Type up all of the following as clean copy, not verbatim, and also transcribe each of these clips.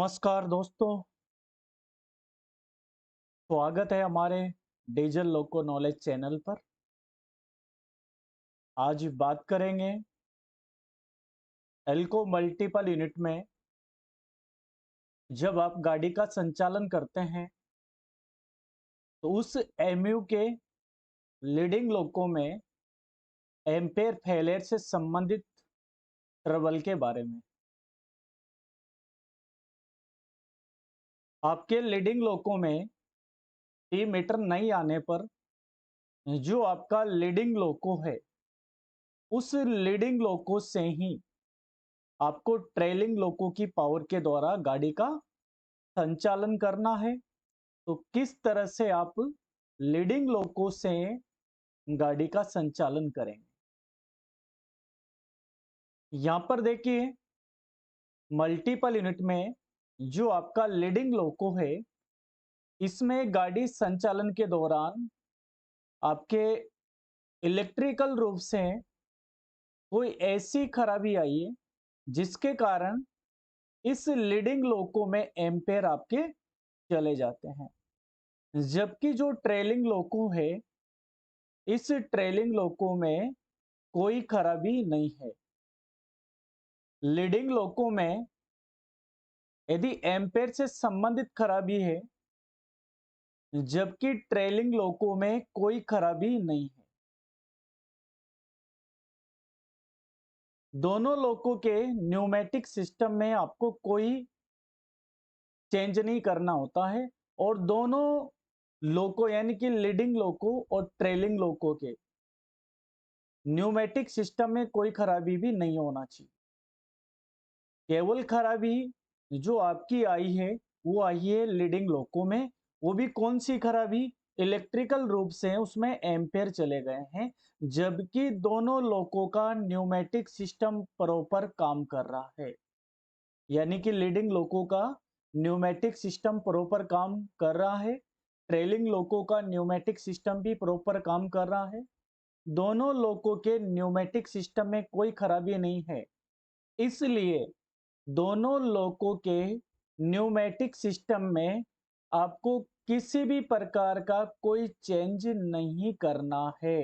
नमस्कार दोस्तों, स्वागत है हमारे डीजल लोको नॉलेज चैनल पर। आज बात करेंगे एल्को मल्टीपल यूनिट में जब आप गाड़ी का संचालन करते हैं तो उस एमयू के लीडिंग लोको में एम्पेयर फेलियर से संबंधित ट्रबल के बारे में। आपके लीडिंग लोको में टी मीटर नहीं आने पर जो आपका लीडिंग लोको है उस लीडिंग लोको से ही आपको ट्रेलिंग लोको की पावर के द्वारा गाड़ी का संचालन करना है। तो किस तरह से आप लीडिंग लोको से गाड़ी का संचालन करेंगे? यहां पर देखिए, मल्टीपल यूनिट में जो आपका लीडिंग लोको है इसमें गाड़ी संचालन के दौरान आपके इलेक्ट्रिकल रूप से कोई ऐसी खराबी आई है जिसके कारण इस लीडिंग लोको में एम्पेयर आपके चले जाते हैं, जबकि जो ट्रेलिंग लोको है इस ट्रेलिंग लोको में कोई खराबी नहीं है। लीडिंग लोको में यदि एम्पेयर से संबंधित खराबी है, जबकि ट्रेलिंग लोको में कोई खराबी नहीं है। दोनों लोको के न्यूमेटिक सिस्टम में आपको कोई चेंज नहीं करना होता है और दोनों लोको यानी कि लीडिंग लोको और ट्रेलिंग लोको के न्यूमेटिक सिस्टम में कोई खराबी भी नहीं होना चाहिए। केवल खराबी जो आपकी आई है वो आई है लीडिंग लोको में। वो भी कौन सी खराबी? इलेक्ट्रिकल रूप से उसमें एम्पेयर चले गए हैं, जबकि दोनों लोको का न्यूमेटिक सिस्टम प्रॉपर काम कर रहा है। यानी कि लीडिंग लोको का न्यूमेटिक सिस्टम प्रॉपर काम कर रहा है, ट्रेलिंग लोको का न्यूमेटिक सिस्टम भी प्रॉपर काम कर रहा है। दोनों लोको के न्यूमेटिक सिस्टम में कोई खराबी नहीं है, इसलिए दोनों लोको के न्यूमेटिक सिस्टम में आपको किसी भी प्रकार का कोई चेंज नहीं करना है।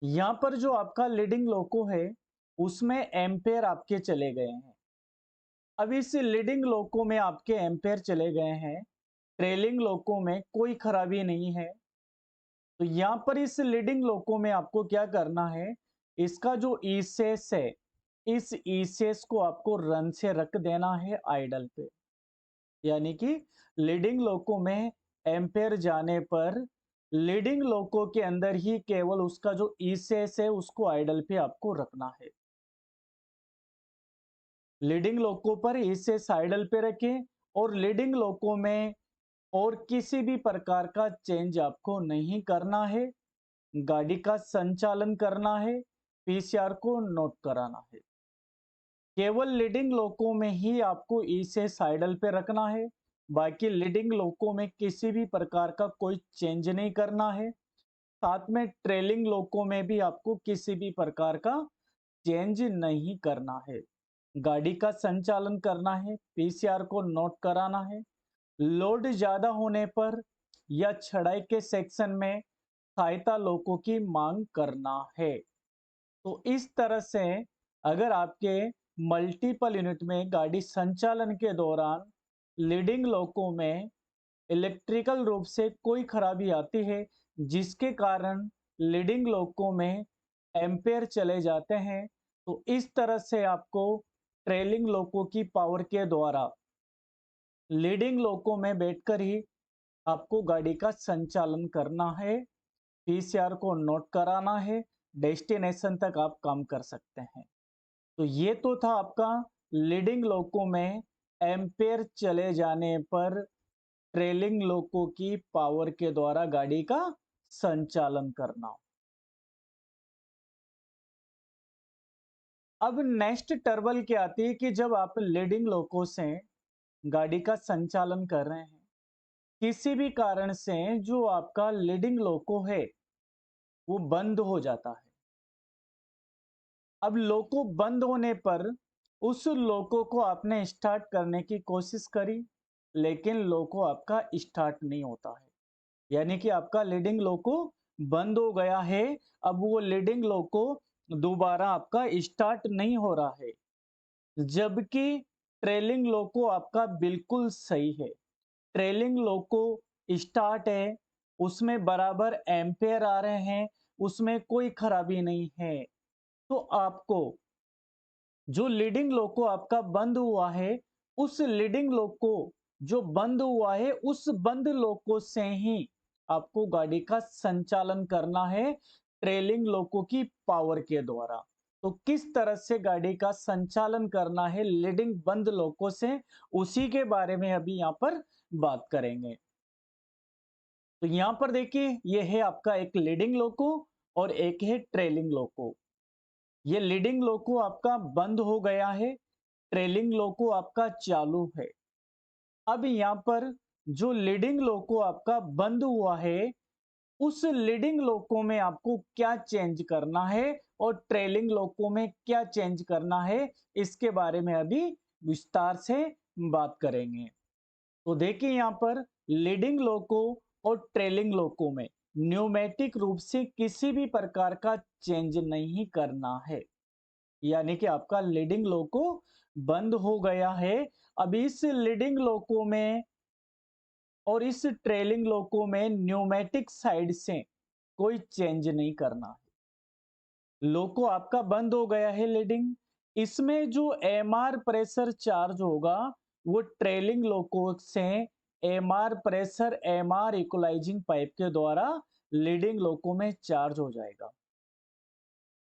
यहां पर जो आपका लीडिंग लोको है उसमें एम्पेयर आपके चले गए हैं। अब इस लीडिंग लोको में आपके एम्पेयर चले गए हैं, ट्रेलिंग लोको में कोई खराबी नहीं है। तो यहां पर इस लीडिंग लोको में आपको क्या करना है, इसका जो ईसेस है इस ईसेस को आपको रन से रख देना है आइडल पे। यानी कि लीडिंग लोको में एम्पेयर जाने पर लीडिंग लोको के अंदर ही केवल उसका जो ईसेस है उसको आइडल पे आपको रखना है। लीडिंग लोको पर ईसेस आइडल पे रखें और लीडिंग लोको में और किसी भी प्रकार का चेंज आपको नहीं करना है। गाड़ी का संचालन करना है, पीसीआर को नोट कराना है। केवल लीडिंग लोको में ही आपको ई से साइडल पे रखना है, बाकी लीडिंग लोको में किसी भी प्रकार का कोई चेंज नहीं करना है। साथ में ट्रेलिंग लोको में भी आपको किसी भी प्रकार का चेंज नहीं करना है। गाड़ी का संचालन करना है, पीसीआर को नोट कराना है। लोड ज्यादा होने पर या छड़ाई के सेक्शन में सहायता लोको की मांग करना है। तो इस तरह से अगर आपके मल्टीपल यूनिट में गाड़ी संचालन के दौरान लीडिंग लोको में इलेक्ट्रिकल रूप से कोई खराबी आती है जिसके कारण लीडिंग लोको में एम्पेयर चले जाते हैं, तो इस तरह से आपको ट्रेलिंग लोको की पावर के द्वारा लीडिंग लोको में बैठकर ही आपको गाड़ी का संचालन करना है, पीसीआर को नोट कराना है, डेस्टिनेशन तक आप काम कर सकते हैं। तो ये तो था आपका लीडिंग लोको में एम्पेयर चले जाने पर ट्रेलिंग लोको की पावर के द्वारा गाड़ी का संचालन करना। अब नेक्स्ट टर्बल क्या आती है कि जब आप लीडिंग लोको से गाड़ी का संचालन कर रहे हैं, किसी भी कारण से जो आपका लीडिंग लोको है वो बंद हो जाता है। अब लोको बंद होने पर उस लोको को आपने स्टार्ट करने की कोशिश करी, लेकिन लोको आपका स्टार्ट नहीं होता है। यानी कि आपका लीडिंग लोको बंद हो गया है। अब वो लीडिंग लोको दोबारा आपका स्टार्ट नहीं हो रहा है। जबकि ट्रेलिंग लोको आपका बिल्कुल सही है। ट्रेलिंग लोको स्टार्ट है, उसमें बराबर एम्पेयर आ रहे हैं, उसमें कोई खराबी नहीं है। तो आपको जो लीडिंग लोको आपका बंद हुआ है, उस लीडिंग लोको जो बंद हुआ है, उस बंद लोको से ही आपको गाड़ी का संचालन करना है ट्रेलिंग लोको की पावर के द्वारा। तो किस तरह से गाड़ी का संचालन करना है लीडिंग बंद लोको से, उसी के बारे में अभी यहाँ पर बात करेंगे। तो यहाँ पर देखिए, ये है आपका एक लीडिंग लोको और एक है ट्रेलिंग लोको। ये लीडिंग लोको आपका बंद हो गया है, ट्रेलिंग लोको आपका चालू है। अब यहाँ पर जो लीडिंग लोको आपका बंद हुआ है, उस लीडिंग लोको में आपको क्या चेंज करना है और ट्रेलिंग लोको में क्या चेंज करना है, इसके बारे में अभी विस्तार से बात करेंगे। तो देखिए यहाँ पर लीडिंग लोको और ट्रेलिंग लोको में न्यूमेटिक रूप से किसी भी प्रकार का चेंज नहीं करना है। यानी कि आपका लीडिंग लोको बंद हो गया है। अब इस लीडिंग लोको में और इस ट्रेलिंग लोको में न्यूमेटिक साइड से कोई चेंज नहीं करना है। लोको आपका बंद हो गया है लीडिंग, इसमें जो एमआर प्रेशर चार्ज होगा वो ट्रेलिंग लोको से MR pressure MR equalising pipe के द्वारा लीडिंग लोको में चार्ज हो जाएगा।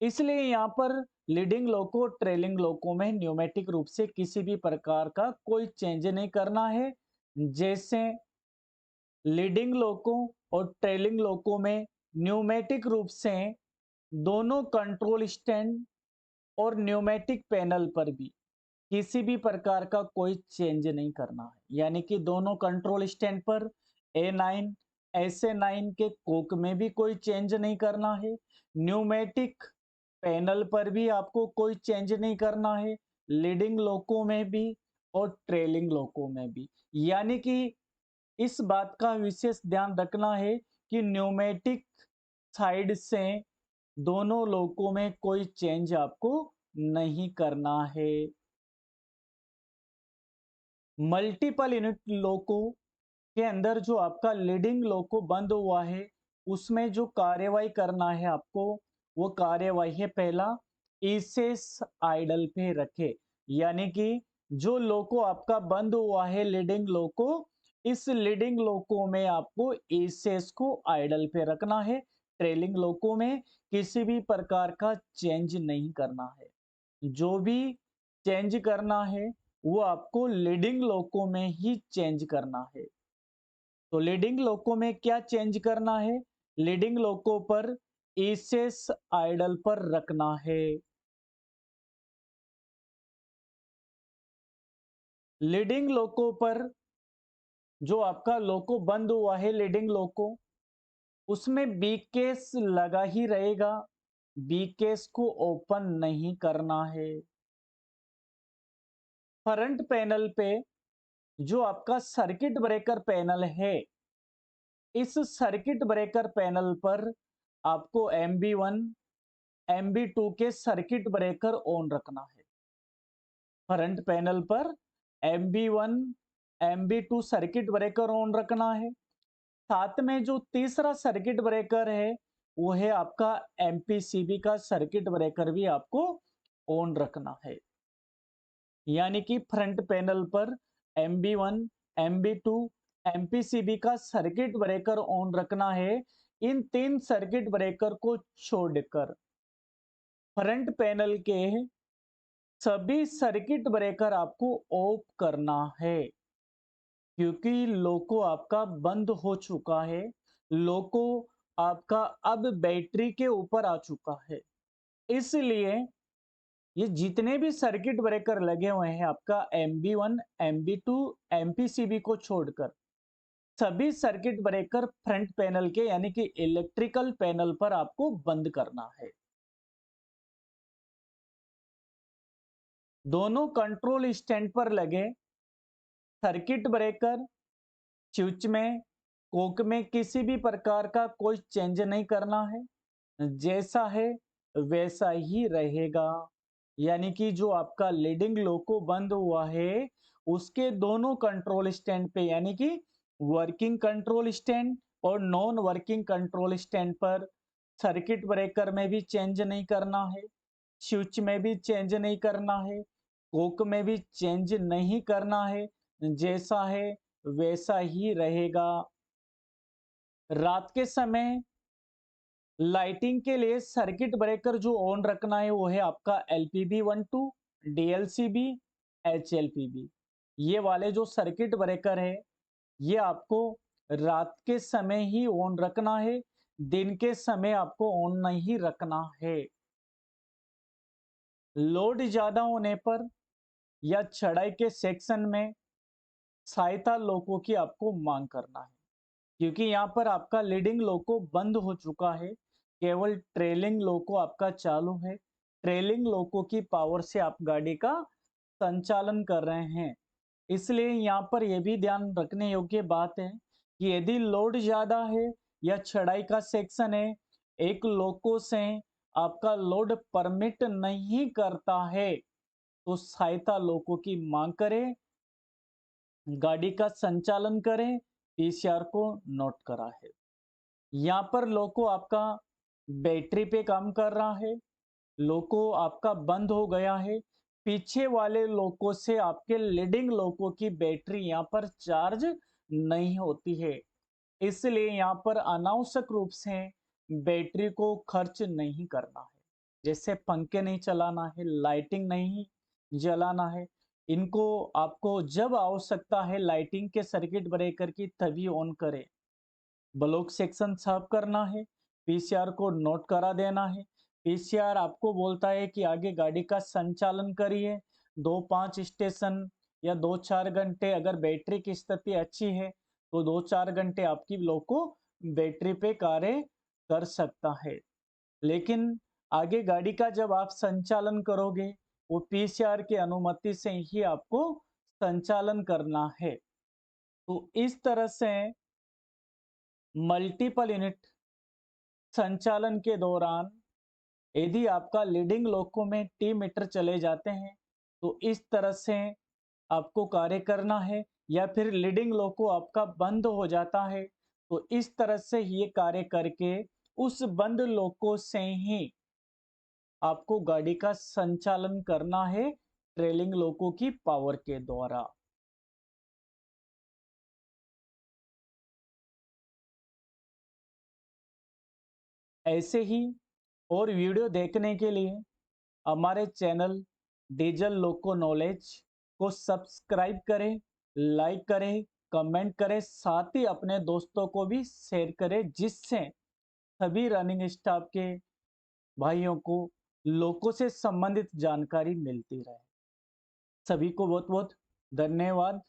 इसलिए यहाँ पर लीडिंग लोको ट्रेलिंग लोको में न्यूमेटिक रूप से किसी भी प्रकार का कोई चेंज नहीं करना है। जैसे लीडिंग लोको और ट्रेलिंग लोको में न्यूमेटिक रूप से दोनों कंट्रोल स्टैंड और न्यूमेटिक पैनल पर भी किसी भी प्रकार का कोई चेंज नहीं करना है। यानी कि दोनों कंट्रोल स्टैंड पर A9 SA9 के कोक में भी कोई चेंज नहीं करना है। न्यूमेटिक पैनल पर भी आपको कोई चेंज नहीं करना है, लीडिंग लोको में भी और ट्रेलिंग लोको में भी। यानी कि इस बात का विशेष ध्यान रखना है कि न्यूमेटिक साइड से दोनों लोको में कोई चेंज आपको नहीं करना है। मल्टीपल यूनिट लोको के अंदर जो आपका लीडिंग लोको बंद हुआ है, उसमें जो कार्यवाही करना है आपको, वो कार्यवाही है पहला, इसेस आइडल पे रखे। यानी कि जो लोको आपका बंद हुआ है लीडिंग लोको, इस लीडिंग लोको में आपको इसेस को आइडल पे रखना है। ट्रेलिंग लोको में किसी भी प्रकार का चेंज नहीं करना है। जो भी चेंज करना है वो आपको लीडिंग लोको में ही चेंज करना है। तो लीडिंग लोको में क्या चेंज करना है? लीडिंग लोको पर इसेस आइडल पर रखना है। लीडिंग लोको पर जो आपका लोको बंद हुआ है लीडिंग लोको, उसमें बी केस लगा ही रहेगा। बी केस को ओपन नहीं करना है। फ्रंट पैनल पे जो आपका सर्किट ब्रेकर पैनल है, इस सर्किट ब्रेकर पैनल पर आपको MB1 MB2 के सर्किट ब्रेकर ऑन रखना है। फ्रंट पैनल पर MB1 MB2 circuit breaker on रखना है। साथ में जो तीसरा सर्किट ब्रेकर है वो है आपका MPCB का सर्किट ब्रेकर भी आपको ऑन रखना है। यानी कि फ्रंट पैनल पर MB1 MB2 MPCB का सर्किट ब्रेकर ऑन रखना है। इन तीन सर्किट ब्रेकर को छोड़कर फ्रंट पैनल के सभी सर्किट ब्रेकर आपको ऑफ करना है, क्योंकि लोको आपका बंद हो चुका है। लोको आपका अब बैटरी के ऊपर आ चुका है। इसलिए ये जितने भी सर्किट ब्रेकर लगे हुए हैं आपका MB1 MB2 MPCB को छोड़कर, सभी सर्किट ब्रेकर फ्रंट पैनल के यानी कि इलेक्ट्रिकल पैनल पर आपको बंद करना है। दोनों कंट्रोल स्टैंड पर लगे सर्किट ब्रेकर स्विच में, कोक में किसी भी प्रकार का कोई चेंज नहीं करना है। जैसा है वैसा ही रहेगा। यानी कि जो आपका लीडिंग लोको बंद हुआ है, उसके दोनों कंट्रोल स्टैंड पे यानी कि वर्किंग कंट्रोल स्टैंड और नॉन वर्किंग कंट्रोल स्टैंड पर सर्किट ब्रेकर में भी चेंज नहीं करना है, स्विच में भी चेंज नहीं करना है, कोक में भी चेंज नहीं करना है। जैसा है वैसा ही रहेगा। रात के समय लाइटिंग के लिए सर्किट ब्रेकर जो ऑन रखना है वो है आपका LPB12, DLCB, HLPB। ये वाले जो सर्किट ब्रेकर है ये आपको रात के समय ही ऑन रखना है, दिन के समय आपको ऑन नहीं रखना है। लोड ज्यादा होने पर या चढ़ाई के सेक्शन में सहायता लोको की आपको मांग करना है, क्योंकि यहाँ पर आपका लीडिंग लोको बंद हो चुका है, केवल ट्रेलिंग लोको आपका चालू है। ट्रेलिंग लोको की पावर से आप गाड़ी का संचालन कर रहे हैं। इसलिए यहाँ पर यह भी ध्यान रखने योग्य बात है कि यदि लोड ज्यादा है या चढ़ाई का सेक्शन है, एक लोको से आपका लोड परमिट नहीं करता है, तो सहायता लोको की मांग करें, गाड़ी का संचालन करें, पीसीआर को नोट करा है। यहाँ पर लोको आपका बैटरी पे काम कर रहा है, लोको आपका बंद हो गया है, पीछे वाले लोको से आपके लीडिंग लोको की बैटरी यहाँ पर चार्ज नहीं होती है। इसलिए यहाँ पर अनावश्यक रूप से बैटरी को खर्च नहीं करना है। जैसे पंखे नहीं चलाना है, लाइटिंग नहीं जलाना है। इनको आपको जब आवश्यकता है लाइटिंग के सर्किट ब्रेकर की तभी ऑन करें। ब्लॉक सेक्शन साफ करना है, पीसीआर को नोट करा देना है। पीसीआर आपको बोलता है कि आगे गाड़ी का संचालन करिए, 2-5 स्टेशन या 2-4 घंटे। अगर बैटरी की स्थिति अच्छी है तो 2-4 घंटे आपकी लोको बैटरी पे कार्य कर सकता है। लेकिन आगे गाड़ी का जब आप संचालन करोगे, वो पीसीआर की अनुमति से ही आपको संचालन करना है। तो इस तरह से मल्टीपल यूनिट संचालन के दौरान यदि आपका लीडिंग लोको में टी मीटर चले जाते हैं, तो इस तरह से आपको कार्य करना है। या फिर लीडिंग लोको आपका बंद हो जाता है, तो इस तरह से ये कार्य करके उस बंद लोको से ही आपको गाड़ी का संचालन करना है, ट्रेलिंग लोको की पावर के द्वारा। ऐसे ही और वीडियो देखने के लिए हमारे चैनल डीजल लोको नॉलेज को सब्सक्राइब करें, लाइक करें, कमेंट करें, साथ ही अपने दोस्तों को भी शेयर करें, जिससे सभी रनिंग स्टाफ के भाइयों को लोको से संबंधित जानकारी मिलती रहे। सभी को बहुत बहुत धन्यवाद।